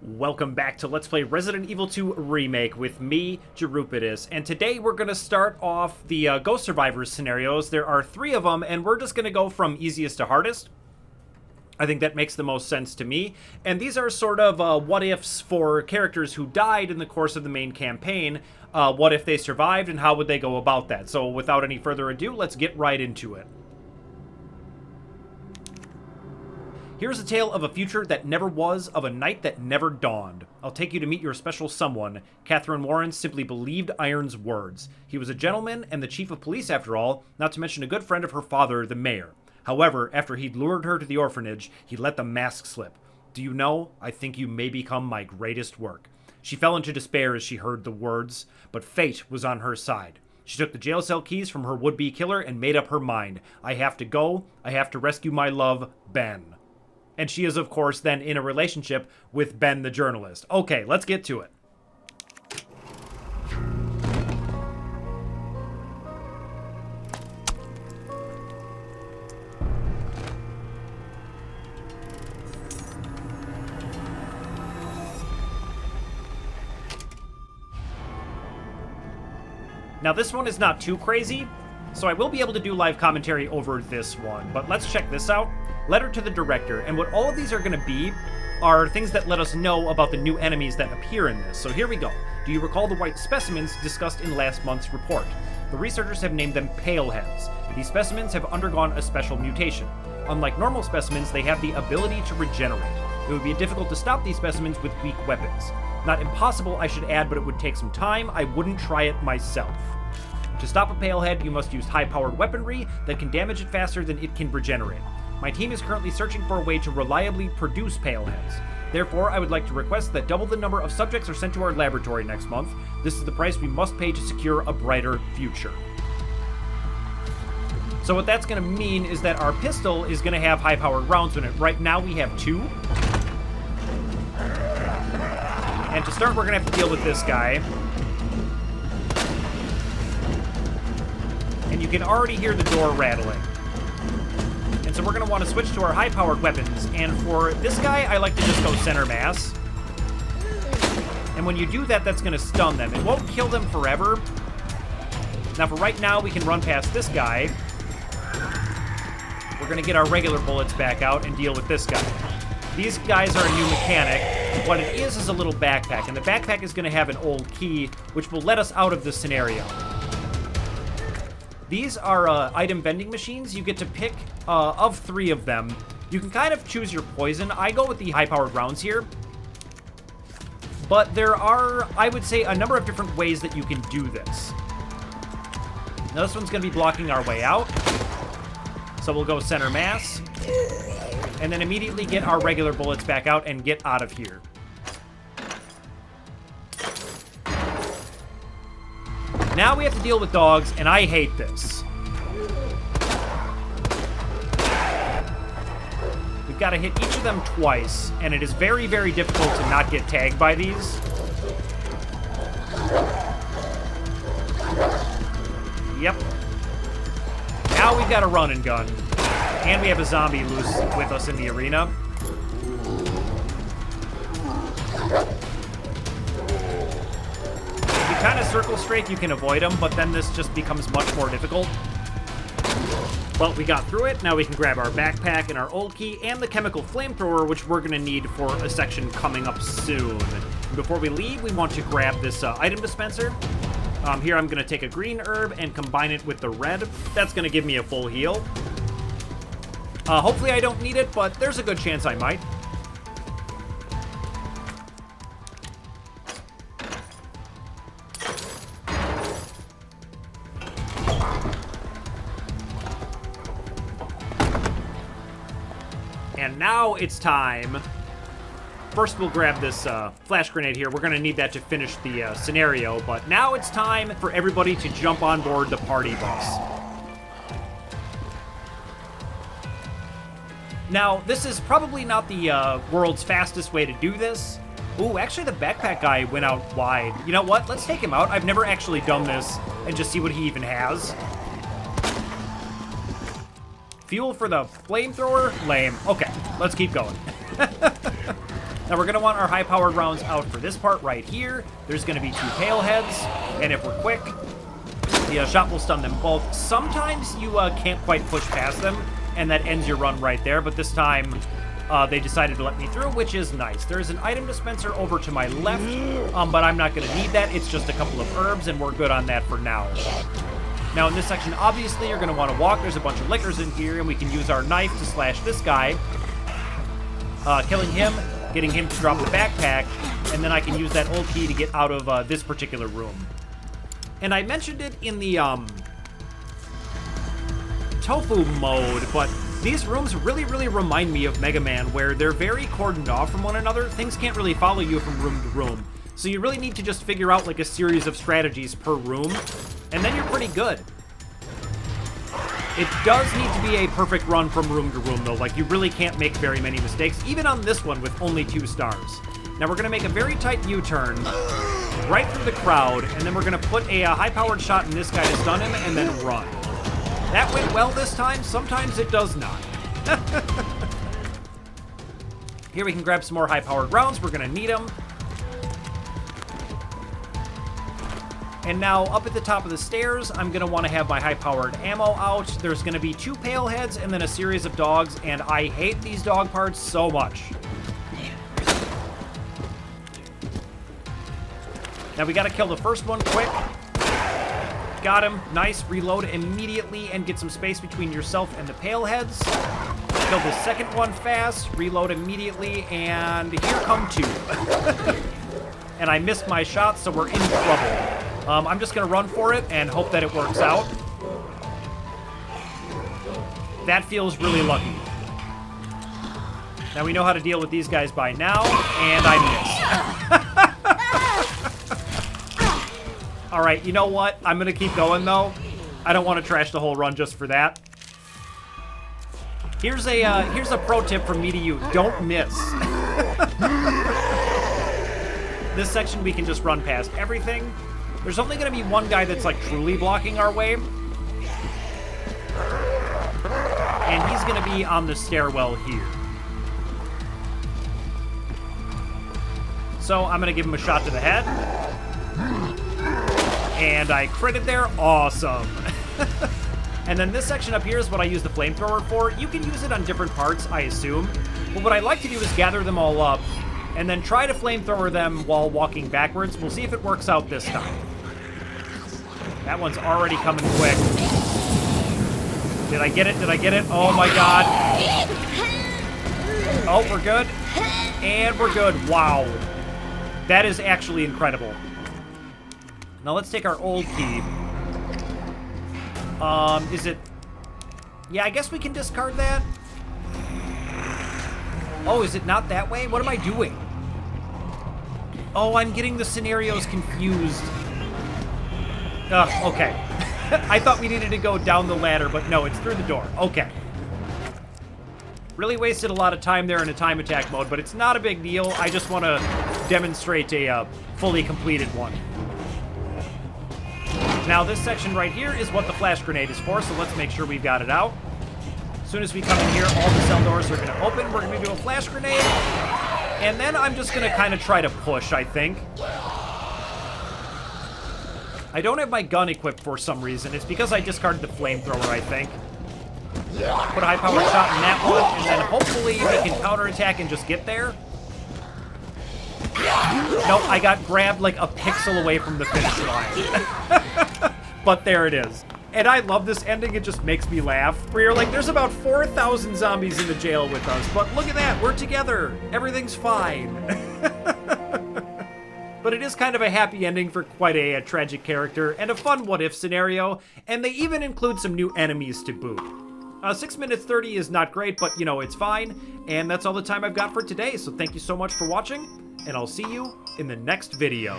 Welcome back to Let's Play Resident Evil 2 Remake with me, Jerupidus, and today we're going to start off the Ghost Survivors scenarios. There are 3 of them, and we're just going to go from easiest to hardest. I think that makes the most sense to me, and these are sort of what-ifs for characters who died in the course of the main campaign. What if they survived, and how would they go about that? So without any further ado, let's get right into it. Here's a tale of a future that never was, of a night that never dawned. I'll take you to meet your special someone. Katherine Warren simply believed Iron's words. He was a gentleman and the chief of police after all, not to mention a good friend of her father, the mayor. However, after he'd lured her to the orphanage, he let the mask slip. Do you know, I think you may become my greatest work. She fell into despair as she heard the words, but fate was on her side. She took the jail cell keys from her would-be killer and made up her mind. I have to go. I have to rescue my love, Ben. And she is, of course, then in a relationship with Ben the journalist. Okay, let's get to it. Now, this one is not too crazy, so I will be able to do live commentary over this one, but let's check this out. Letter to the director, and what all of these are going to be are things that let us know about the new enemies that appear in this. So here we go. Do you recall the white specimens discussed in last month's report? The researchers have named them Paleheads. These specimens have undergone a special mutation. Unlike normal specimens, they have the ability to regenerate. It would be difficult to stop these specimens with weak weapons. Not impossible, I should add, but it would take some time. I wouldn't try it myself. To stop a Palehead, you must use high-powered weaponry that can damage it faster than it can regenerate. My team is currently searching for a way to reliably produce Paleheads. Therefore, I would like to request that double the number of subjects are sent to our laboratory next month. This is the price we must pay to secure a brighter future. So what that's going to mean is that our pistol is going to have high-powered rounds in it. Right now we have 2. And to start, we're going to have to deal with this guy. And you can already hear the door rattling. And so we're going to want to switch to our high-powered weapons. And for this guy, I like to just go center mass. And when you do that, that's going to stun them. It won't kill them forever. Now, for right now, we can run past this guy. We're going to get our regular bullets back out and deal with this guy. These guys are a new mechanic. What it is a little backpack. And the backpack is going to have an old key, which will let us out of this scenario. These are item vending machines. You get to pick of 3 of them. You can kind of choose your poison. I go with the high-powered rounds here. But there are, I would say, a number of different ways that you can do this. Now this one's going to be blocking our way out. So we'll go center mass. And then immediately get our regular bullets back out and get out of here. Now we have to deal with dogs, and I hate this. We've got to hit each of them twice, and it is very, very difficult to not get tagged by these. Yep. Now we've got a run and gun. And we have a zombie loose with us in the arena. Kind of circle strafe, you can avoid them, but then this just becomes much more difficult. Well, we got through it. Now we can grab our backpack and our old key and the chemical flamethrower, which we're going to need for a section coming up soon. Before we leave, we want to grab this item dispenser. Here I'm going to take a green herb and combine it with the red. That's going to give me a full heal. Hopefully I don't need it, but there's a good chance I might. And now it's time. First, we'll grab this flash grenade here. We're going to need that to finish the scenario. But now it's time for everybody to jump on board the party bus. Now, this is probably not the world's fastest way to do this. Ooh, actually, the backpack guy went out wide. You know what? Let's take him out. I've never actually done this and just see what he even has. Fuel for the flamethrower? Lame. Okay, let's keep going. Now we're going to want our high-powered rounds out for this part right here. There's going to be 2 pale heads, and if we're quick, the shot will stun them both. Sometimes you can't quite push past them, and that ends your run right there, but this time they decided to let me through, which is nice. There's an item dispenser over to my left, but I'm not going to need that. It's just a couple of herbs, and we're good on that for now. Now in this section, obviously, you're going to want to walk. There's a bunch of lickers in here, and we can use our knife to slash this guy, killing him, getting him to drop the backpack, and then I can use that old key to get out of this particular room. And I mentioned it in the tofu mode, but these rooms really remind me of Mega Man, where they're very cordoned off from one another. Things can't really follow you from room to room. So you really need to just figure out like a series of strategies per room, and then you're pretty good. It does need to be a perfect run from room to room, though. Like, you really can't make very many mistakes, even on this one with only 2 stars. Now we're going to make a very tight U-turn right through the crowd, and then we're going to put a high-powered shot in this guy to stun him, and then run. That went well this time. Sometimes it does not. Here we can grab some more high-powered rounds. We're going to need them. And now, up at the top of the stairs, I'm going to want to have my high-powered ammo out. There's going to be 2 pale heads and then a series of dogs, and I hate these dog parts so much. Now we got to kill the first one quick. Got him. Nice. Reload immediately and get some space between yourself and the pale heads. Kill the second one fast. Reload immediately, and here come 2. And I missed my shot, so we're in trouble. I'm just going to run for it and hope that it works out. That feels really lucky. Now we know how to deal with these guys by now, and I miss. All right, you know what? I'm going to keep going, though. I don't want to trash the whole run just for that. Here's a pro tip from me to you. Don't miss. This section, we can just run past everything. There's only going to be one guy that's, like, truly blocking our way. And he's going to be on the stairwell here. So I'm going to give him a shot to the head. And I critted there. Awesome. And then this section up here is what I use the flamethrower for. You can use it on different parts, I assume. But what I like to do is gather them all up and then try to flamethrower them while walking backwards. We'll see if it works out this time. That one's already coming quick. Did I get it? Did I get it? Oh my god. Oh, we're good. And we're good. Wow. That is actually incredible. Now let's take our old key. Is it... Yeah, I guess we can discard that. Oh, is it not that way? What am I doing? Oh, I'm getting the scenarios confused. Okay. I thought we needed to go down the ladder, but no, it's through the door. Okay. Really wasted a lot of time there in a time attack mode, but it's not a big deal. I just want to demonstrate a fully completed one. Now, this section right here is what the flash grenade is for, so let's make sure we've got it out. As soon as we come in here, all the cell doors are going to open. We're going to do a flash grenade, and then I'm just going to kind of try to push, I think. I don't have my gun equipped for some reason. It's because I discarded the flamethrower, I think. Put a high-powered shot in that one, and then hopefully we can counterattack and just get there. Nope, I got grabbed like a pixel away from the finish line. But there it is. And I love this ending, it just makes me laugh. Where you're like, there's about 4,000 zombies in the jail with us, but look at that, we're together. Everything's fine. But it is kind of a happy ending for quite a tragic character, and a fun what-if scenario, and they even include some new enemies to boot. 6 minutes 30 is not great, but, you know, it's fine, and that's all the time I've got for today, so thank you so much for watching, and I'll see you in the next video.